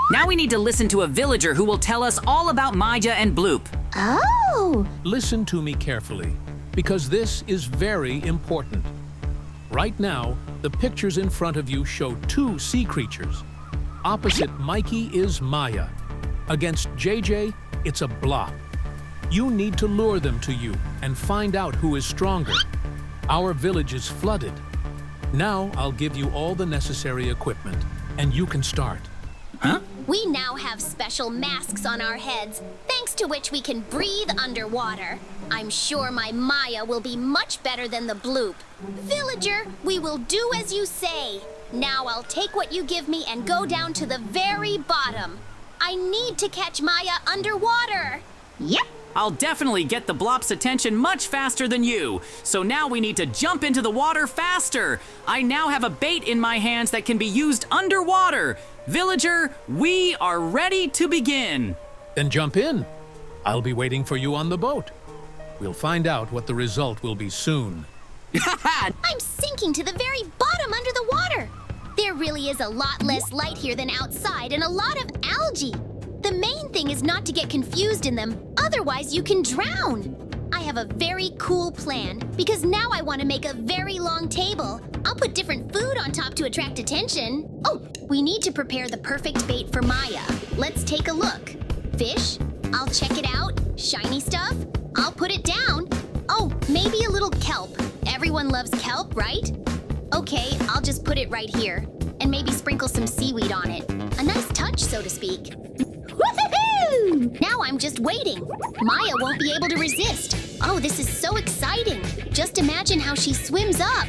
Now we need to listen to a villager who will tell us all about Maja and Bloop. Oh! Listen to me carefully, because this is very important. Right now, the pictures in front of you show two sea creatures. Opposite Mikey is Maya. Against JJ, it's a Bloop. You need to lure them to you and find out who is stronger. Our village is flooded. Now I'll give you all the necessary equipment, and you can start. Huh? We now have special masks on our heads, thanks to which we can breathe underwater. I'm sure my Maya will be much better than the Bloop. Villager, we will do as you say. Now I'll take what you give me and go down to the very bottom. I need to catch Maya underwater. Yep. I'll definitely get the Bloop's attention much faster than you. So now we need to jump into the water faster. I now have a bait in my hands that can be used underwater. Villager, we are ready to begin. Then jump in. I'll be waiting for you on the boat. We'll find out what the result will be soon. I'm sinking to the very bottom under the water. There really is a lot less light here than outside and a lot of algae. The main thing is not to get confused in them, otherwise you can drown. I have a very cool plan, because now I want to make a very long table. I'll put different food on top to attract attention. Oh, we need to prepare the perfect bait for Maya. Let's take a look. Fish, I'll check it out. Shiny stuff, I'll put it down. Oh, maybe a little kelp. Everyone loves kelp, right? Okay, I'll just put it right here, and maybe sprinkle some seaweed on it. A nice touch, so to speak. Woohoo! Now I'm just waiting. Maya won't be able to resist. Oh, this is so exciting. Just imagine how she swims up.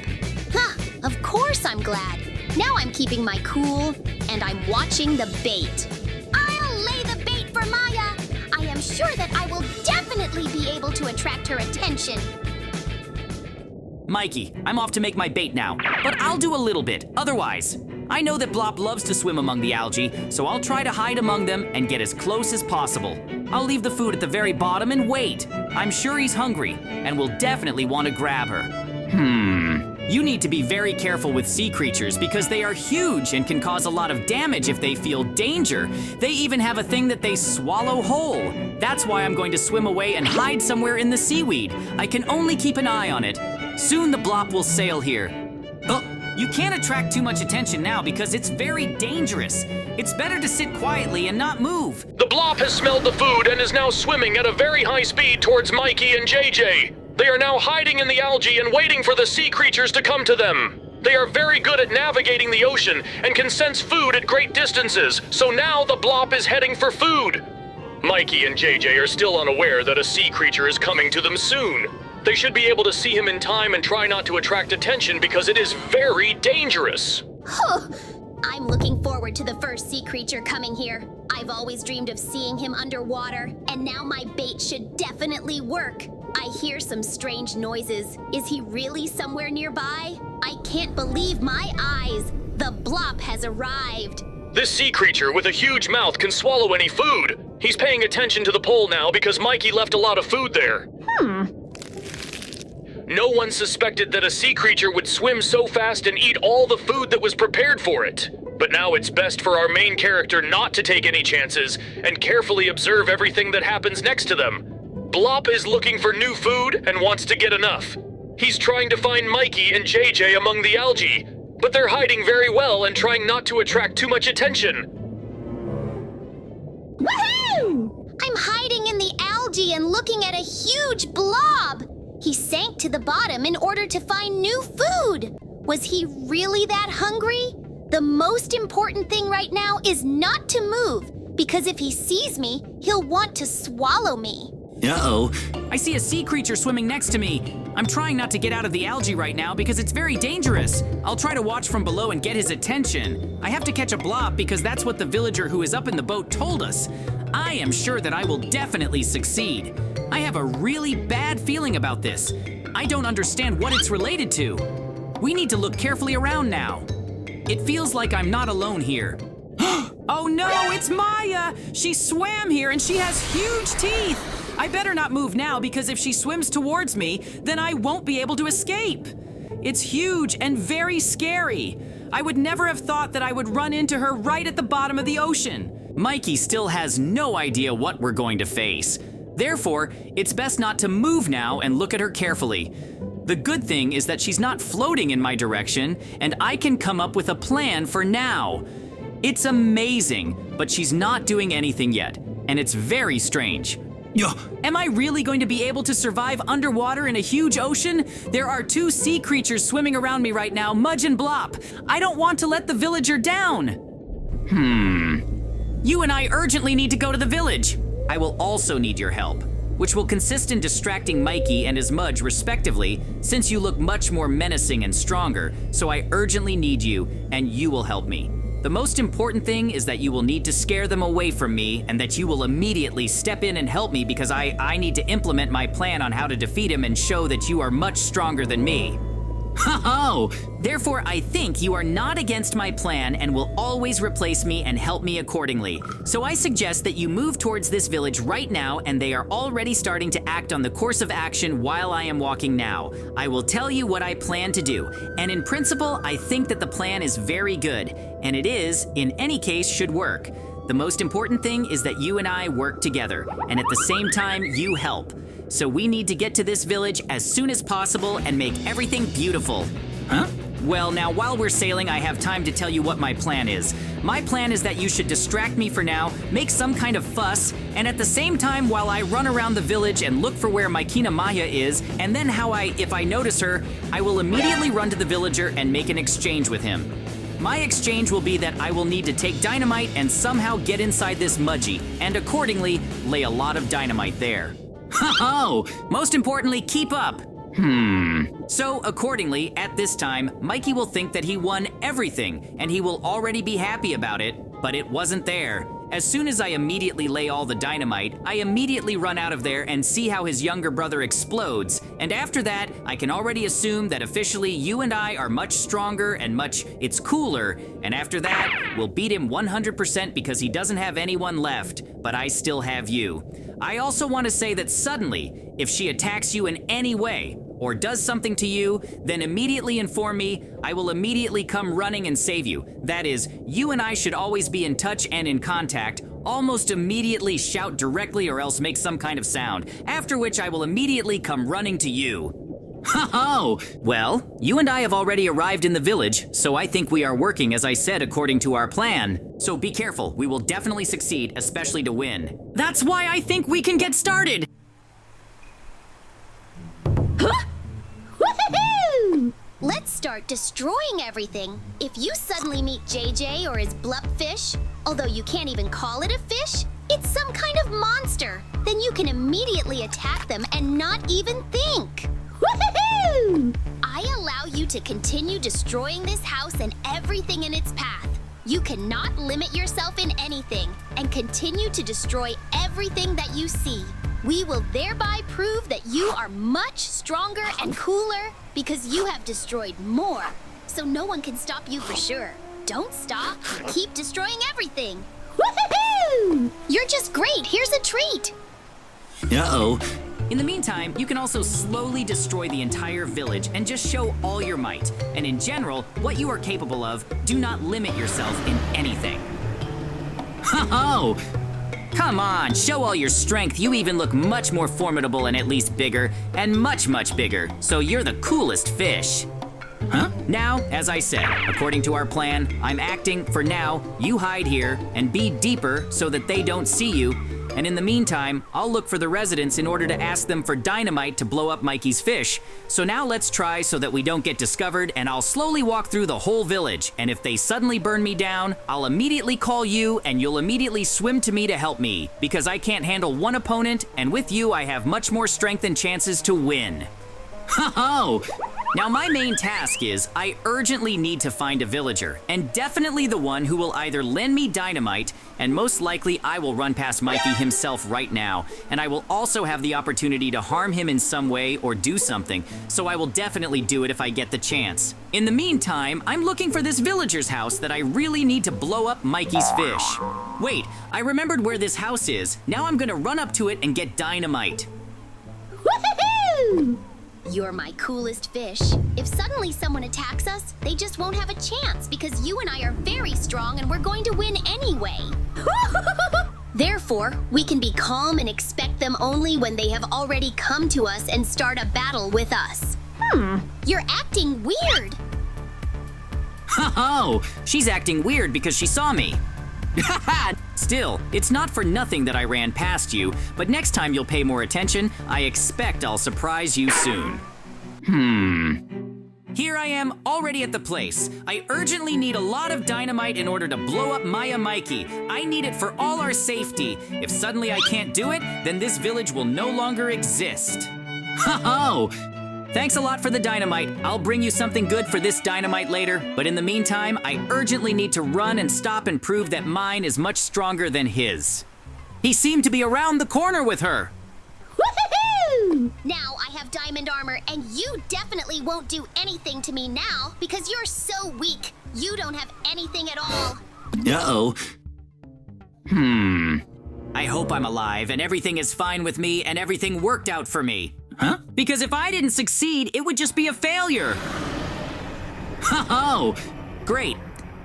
Huh, of course I'm glad. Now I'm keeping my cool, and I'm watching the bait. I'll lay the bait for Maya. I am sure that I will definitely be able to attract her attention. Mikey, I'm off to make my bait now, but I'll do a little bit, otherwise. I know that Bloop loves to swim among the algae, so I'll try to hide among them and get as close as possible. I'll leave the food at the very bottom and wait. I'm sure he's hungry and will definitely want to grab her. You need to be very careful with sea creatures because they are huge and can cause a lot of damage if they feel danger. They even have a thing that they swallow whole. That's why I'm going to swim away and hide somewhere in the seaweed. I can only keep an eye on it. Soon the Bloop will sail here. Oh, you can't attract too much attention now because it's very dangerous. It's better to sit quietly and not move. The Bloop has smelled the food and is now swimming at a very high speed towards Mikey and JJ. They are now hiding in the algae and waiting for the sea creatures to come to them. They are very good at navigating the ocean and can sense food at great distances, so now the Bloop is heading for food. Mikey and JJ are still unaware that a sea creature is coming to them soon. They should be able to see him in time and try not to attract attention because it is very dangerous. I'm looking forward to the first sea creature coming here. I've always dreamed of seeing him underwater, and now my bait should definitely work. I hear some strange noises. Is he really somewhere nearby? I can't believe my eyes. The Bloop has arrived. This sea creature with a huge mouth can swallow any food. He's paying attention to the pole now because Mikey left a lot of food there. No one suspected that a sea creature would swim so fast and eat all the food that was prepared for it. But now it's best for our main character not to take any chances and carefully observe everything that happens next to them. Bloop is looking for new food and wants to get enough. He's trying to find Mikey and JJ among the algae, but they're hiding very well and trying not to attract too much attention. Woohoo! I'm hiding in the algae and looking at a huge blob. He sank to the bottom in order to find new food. Was he really that hungry? The most important thing right now is not to move, because if he sees me, he'll want to swallow me. Uh-oh. I see a sea creature swimming next to me. I'm trying not to get out of the algae right now because it's very dangerous. I'll try to watch from below and get his attention. I have to catch a Bloop because that's what the villager who is up in the boat told us. I am sure that I will definitely succeed. I have a really bad feeling about this. I don't understand what it's related to. We need to look carefully around now. It feels like I'm not alone here. Oh no, it's Maya! She swam here and she has huge teeth! I better not move now because if she swims towards me, then I won't be able to escape. It's huge and very scary. I would never have thought that I would run into her right at the bottom of the ocean. Mikey still has no idea what we're going to face. Therefore, it's best not to move now and look at her carefully. The good thing is that she's not floating in my direction, and I can come up with a plan for now. It's amazing, but she's not doing anything yet, and it's very strange. Am I really going to be able to survive underwater in a huge ocean? There are two sea creatures swimming around me right now, Mudge and Blop. I don't want to let the villager down. You and I urgently need to go to the village. I will also need your help, which will consist in distracting Mikey and his Mudge respectively, since you look much more menacing and stronger, so I urgently need you, and you will help me. The most important thing is that you will need to scare them away from me, and that you will immediately step in and help me because I need to implement my plan on how to defeat him and show that you are much stronger than me. Ho-ho! Therefore, I think you are not against my plan and will always replace me and help me accordingly. So I suggest that you move towards this village right now, and they are already starting to act on the course of action while I am walking now. I will tell you what I plan to do, and in principle, I think that the plan is very good, and it is, in any case, should work. The most important thing is that you and I work together, and at the same time, you help. So we need to get to this village as soon as possible and make everything beautiful. Huh? Well, now while we're sailing, I have time to tell you what my plan is. My plan is that you should distract me for now, make some kind of fuss, and at the same time while I run around the village and look for where Gran Maja is, and then if I notice her, I will immediately run to the villager and make an exchange with him. My exchange will be that I will need to take dynamite and somehow get inside this Mudgy, and accordingly, lay a lot of dynamite there. Ho-ho! Most importantly, keep up! So, accordingly, at this time, Mikey will think that he won everything, and he will already be happy about it, but it wasn't there. As soon as I immediately lay all the dynamite, I immediately run out of there and see how his younger brother explodes, and after that, I can already assume that officially you and I are much stronger and it's cooler, and after that, we'll beat him 100% because he doesn't have anyone left, but I still have you. I also want to say that suddenly, if she attacks you in any way, or does something to you, then immediately inform me. I will immediately come running and save you. That is, you and I should always be in touch and in contact. Almost immediately shout directly or else make some kind of sound, after which I will immediately come running to you. Ho-ho! Well, you and I have already arrived in the village, so I think we are working as I said according to our plan. So be careful, we will definitely succeed, especially to win. That's why I think we can get started! Woohoo! Let's start destroying everything. If you suddenly meet JJ or his blup fish, although you can't even call it a fish, it's some kind of monster, then you can immediately attack them and not even think. Woohoo! I allow you to continue destroying this house and everything in its path. You cannot limit yourself in anything and continue to destroy everything that you see. We will thereby prove that you are much stronger and cooler because you have destroyed more. So no one can stop you for sure. Don't stop. Keep destroying everything. Woohoo! You're just great. Here's a treat. Uh-oh. In the meantime, you can also slowly destroy the entire village and just show all your might. And in general, what you are capable of, do not limit yourself in anything. Ho-ho! Come on, show all your strength. You even look much more formidable and at least bigger, and much, much bigger. So you're the coolest fish. Huh? Now, as I said, according to our plan, I'm acting, for now, you hide here and be deeper so that they don't see you. And in the meantime, I'll look for the residents in order to ask them for dynamite to blow up Mikey's fish. So now let's try so that we don't get discovered, and I'll slowly walk through the whole village. And if they suddenly burn me down, I'll immediately call you and you'll immediately swim to me to help me. Because I can't handle one opponent, and with you I have much more strength and chances to win. Ho-ho! Now my main task is, I urgently need to find a villager, and definitely the one who will either lend me dynamite, and most likely I will run past Mikey himself right now, and I will also have the opportunity to harm him in some way or do something, so I will definitely do it if I get the chance. In the meantime, I'm looking for this villager's house that I really need to blow up Mikey's fish. Wait, I remembered where this house is. Now I'm gonna run up to it and get dynamite. Woohoo! You're my coolest fish. If suddenly someone attacks us, they just won't have a chance because you and I are very strong and we're going to win anyway. Therefore, we can be calm and expect them only when they have already come to us and start a battle with us. You're acting weird. Oh, she's acting weird because she saw me. Still, it's not for nothing that I ran past you, but next time you'll pay more attention. I expect I'll surprise you soon. Here I am, already at the place. I urgently need a lot of dynamite in order to blow up Mikey. I need it for all our safety. If suddenly I can't do it, then this village will no longer exist. Ho-ho! Thanks a lot for the dynamite. I'll bring you something good for this dynamite later, but in the meantime, I urgently need to run and stop and prove that mine is much stronger than his. He seemed to be around the corner with her. Woohoo! Now I have diamond armor, and you definitely won't do anything to me now because you're so weak. You don't have anything at all. Uh-oh. I hope I'm alive and everything is fine with me and everything worked out for me. Huh? Because if I didn't succeed, it would just be a failure. Ho-ho! Great.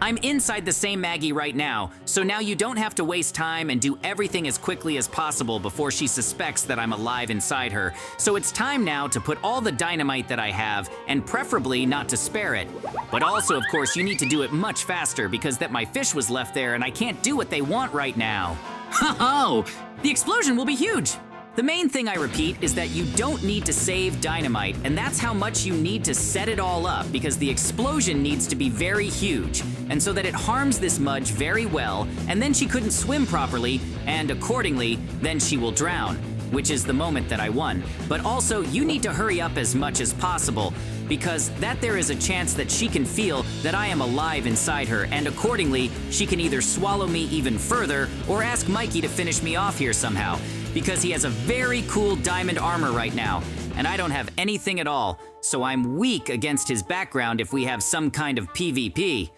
I'm inside the same Maggie right now, so now you don't have to waste time and do everything as quickly as possible before she suspects that I'm alive inside her. So it's time now to put all the dynamite that I have, and preferably not to spare it. But also, of course, you need to do it much faster because that my fish was left there and I can't do what they want right now. Ho-ho! The explosion will be huge! The main thing I repeat is that you don't need to save dynamite, and that's how much you need to set it all up because the explosion needs to be very huge, and so that it harms this Mudge very well, and then she couldn't swim properly, and accordingly, then she will drown, which is the moment that I won. But also, you need to hurry up as much as possible, because that there is a chance that she can feel that I am alive inside her, and accordingly, she can either swallow me even further or ask Mikey to finish me off here somehow, because he has a very cool diamond armor right now, and I don't have anything at all, so I'm weak against his background if we have some kind of PvP.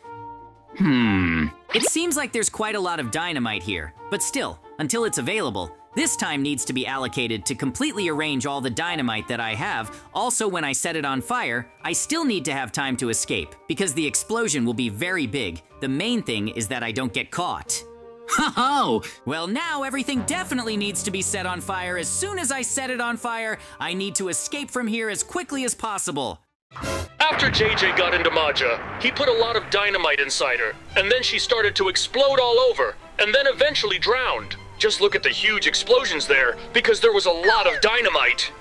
It seems like there's quite a lot of dynamite here, but still, until it's available, this time needs to be allocated to completely arrange all the dynamite that I have. Also, when I set it on fire, I still need to have time to escape, because the explosion will be very big. The main thing is that I don't get caught. Ho-ho! Well, now everything definitely needs to be set on fire. As soon as I set it on fire, I need to escape from here as quickly as possible. After JJ got into Maja, he put a lot of dynamite inside her, and then she started to explode all over, and then eventually drowned. Just look at the huge explosions there, because there was a lot of dynamite.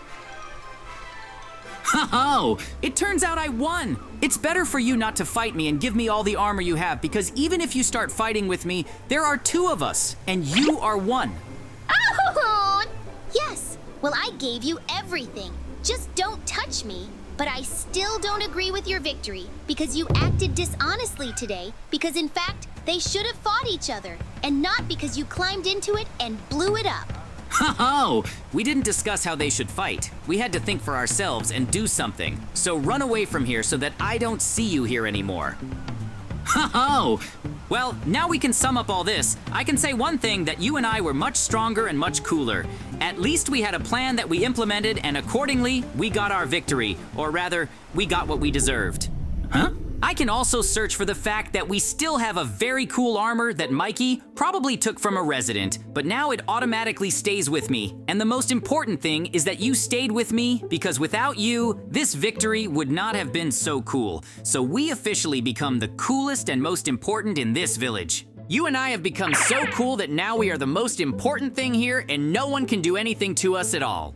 Ho-ho! It turns out I won! It's better for you not to fight me and give me all the armor you have, because even if you start fighting with me, there are two of us, and you are one. Oh! Yes, well, I gave you everything. Just don't touch me. But I still don't agree with your victory, because you acted dishonestly today, because in fact, they should have fought each other, and not because you climbed into it and blew it up. Ho-ho! We didn't discuss how they should fight. We had to think for ourselves and do something. So run away from here so that I don't see you here anymore. Ho-ho! Well, now we can sum up all this. I can say one thing, that you and I were much stronger and much cooler. At least we had a plan that we implemented, and accordingly, we got our victory. Or rather, we got what we deserved. Huh? I can also search for the fact that we still have a very cool armor that Mikey probably took from a resident, but now it automatically stays with me. And the most important thing is that you stayed with me, because without you, this victory would not have been so cool. So we officially become the coolest and most important in this village. You and I have become so cool that now we are the most important thing here, and no one can do anything to us at all.